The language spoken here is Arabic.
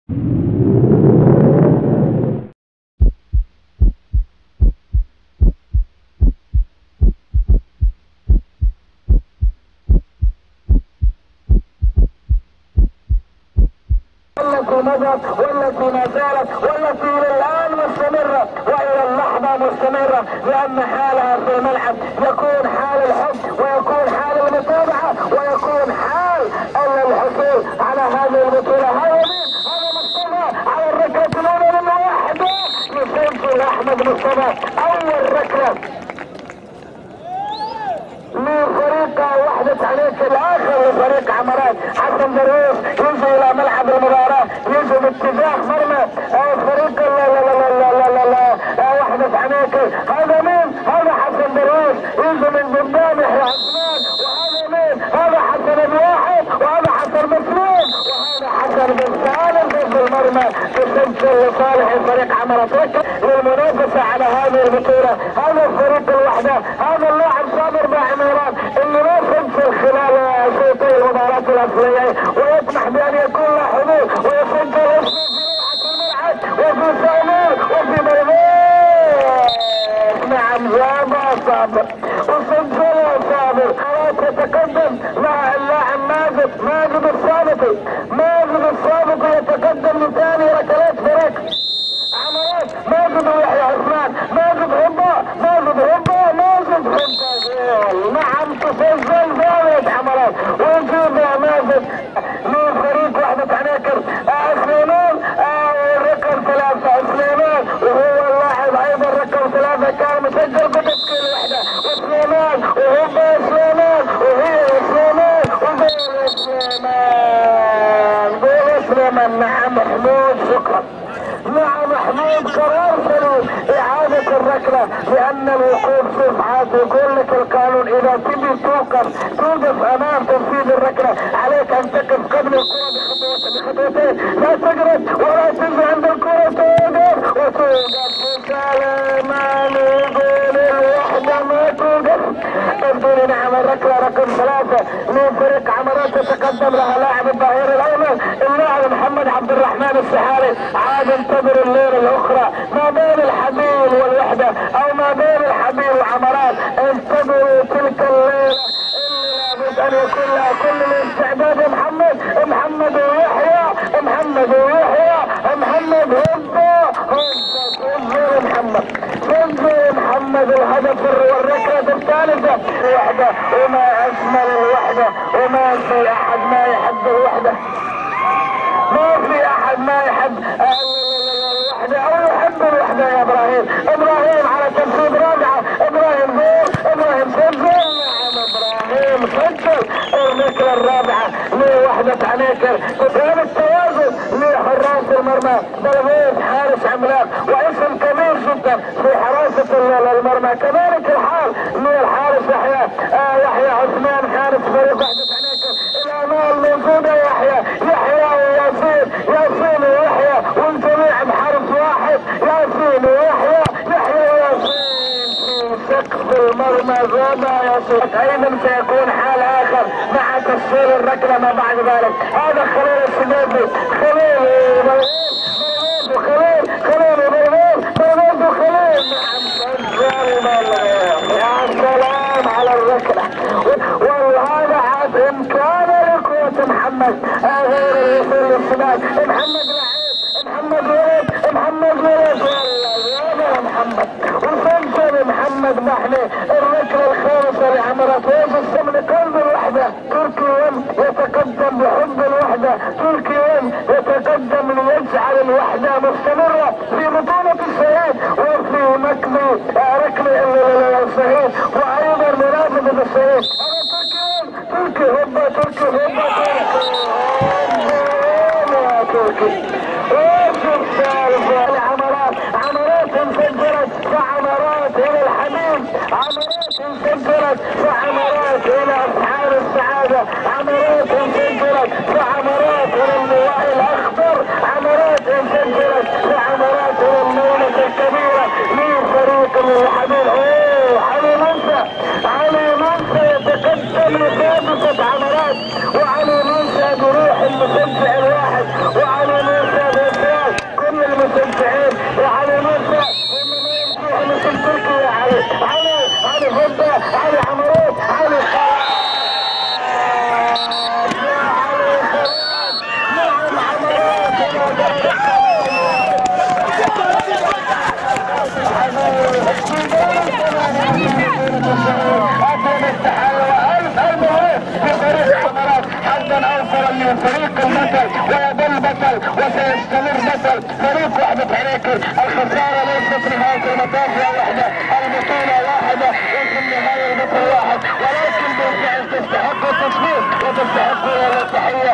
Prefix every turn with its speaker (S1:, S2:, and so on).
S1: والتي مضت والتي ما زالت والتي الان مستمره والى اللحظه مستمره، لان حالها في الملعب يكون حال الحب ويكون حال المتابعه ويكون حال الحصول على هذه البطوله. هذا مين؟ هذا مصطفى على الركله الاولى من واحده يسجل احمد مصطفى اول ركله من فريق وحدة عليك الاخر لفريق عمرات. حسن درويش يجي الى ملعب المباراة، يجي باتجاه مرمى فريق وحدة عليك. هذا مين؟ هذا حسن درويش يجي من قدام يحيى عثمان. وهذا مين؟ هذا حسن ابو واحد وهذا حسن مسلوم وهذا حسن بن سالم ضد المرمى تسجل لصالح فريق عمرات للمنافسة على هذه البطولة. هذا فريق الوحدة، هذا اللاعب صابر باعميران اللي ما سجل خلال شوطي المباراة الأصلية ويطمح بأن يكون له حضور ويسجل اسمه في لوحة الملعب وفي سامر وفي بيضاء. نعم جاب صابر وسجل صابر. خلاص يتقدم مع اللاعب ماجد الصابتي. ماجد الصابتي يتقدم لثاني ركلات فريق عمرات. ماجد ويحيى عثمان، ماجد هبه، ماجد هبه، ماجد هبه جول. نعم تسجل زاوية عمرات ويجيب ماجد من فريق وحدة عناكر. سليمان الرقم 3 سليمان وهو اللاعب ايضا رقم 3 كان مسجل بتشكيل وحده. وسليمان وهبه سليمان وهي سليمان وجول سليمان، جول سليمان. نعم محمود شكرا. نعم محمود قرار سليم اعادة الركلة لان الوقوف شوف عاد يقول لك القانون اذا تبي توقف امام تنفيذ الركلة عليك ان تقف قبل الكرة بخطوتين، لا تقرب ولا تجي عند الكرة توقف وتوقف. سليمان يقول الوحدة ما توقف. ابدوني. نعم الركلة رقم 3 من فريق عمرات يتقدم لها لاعب الظهير الايمن اللاعب محمد عبد الرحمن السحاري. عاد انتظر الليلة الاخرى ما بين الحبيب والوحدة او ما بين الحبيب وعمرات. انتظروا تلك الليلة اللي لابد ان يكون لها كل الاستعداد. محمد ويحيى محمد هبه سجل محمد الهدف والركلة الثالثة. وحدة وما اجمل الوحدة وما في احد ما يحب الوحدة. ما في احد ما يحب الوحدة او يحب الوحدة يا ابراهيم. ابراهيم على تنفيذ رابعة. ابراهيم جول. ابراهيم سجل. نعم ابراهيم سجل الركلة الرابعة لوحدة عناكر. تفهم التوازن لحراس المرمى. بلغيث حارس عملاق واسم كبير جدا في حراسة المرمى. كذلك الحال للحارس يحيى عثمان حارس فريق وحدة عناكر. الامال موجودة يحيى وياسين ويحيى والجميع بحرف واحد. ياسين ويحيى وياسين في سقف المرمى. زاد ياسين. ايضا سيكون حال اخر مع تسجيل الركلة ما بعد ذلك. هذا خليل السدادي. خليل نعم سجل. يا سلام على الركلة. وهذا عاد امكان لكرة محمد غير الوصول للسداد. محمد ولد يا محمد وسجل محمد محلي الركلة الخامسة لعمرات. ويجسم لقلب الوحدة. تركي يتقدم بحب الوحدة. تركي يتقدم ليجعل الوحدة مستمرة في بطولة الشهيد وفي مكمل ركلة الشهيد وايضا منافسة الشهيد. تركي هبة تركي وشوف سالفة عمرات انفجرت فعمرات الى الحبيب. عمرات انفجرت فعمرات الى اصحاب السعادة. عمرات انفجرت فعمرات الى اللواء الاخضر. عمرات انفجرت فعمرات الى المولة الكبيرة لفريق الحبيب. علي منسى يتقدم لسادسة عمرات. وعلي منسى بروح المشجع الواحد. وعلي منسى يبقى بطل ويظل بطل وسيستمر بطل فريق وحدة عناكر. الخسارة ليست نهاية المطاف يا وحدة، البطولة واحدة وفي النهاية البطل واحد، ولكن بالفعل تستحق التصفيق وتستحق التحية.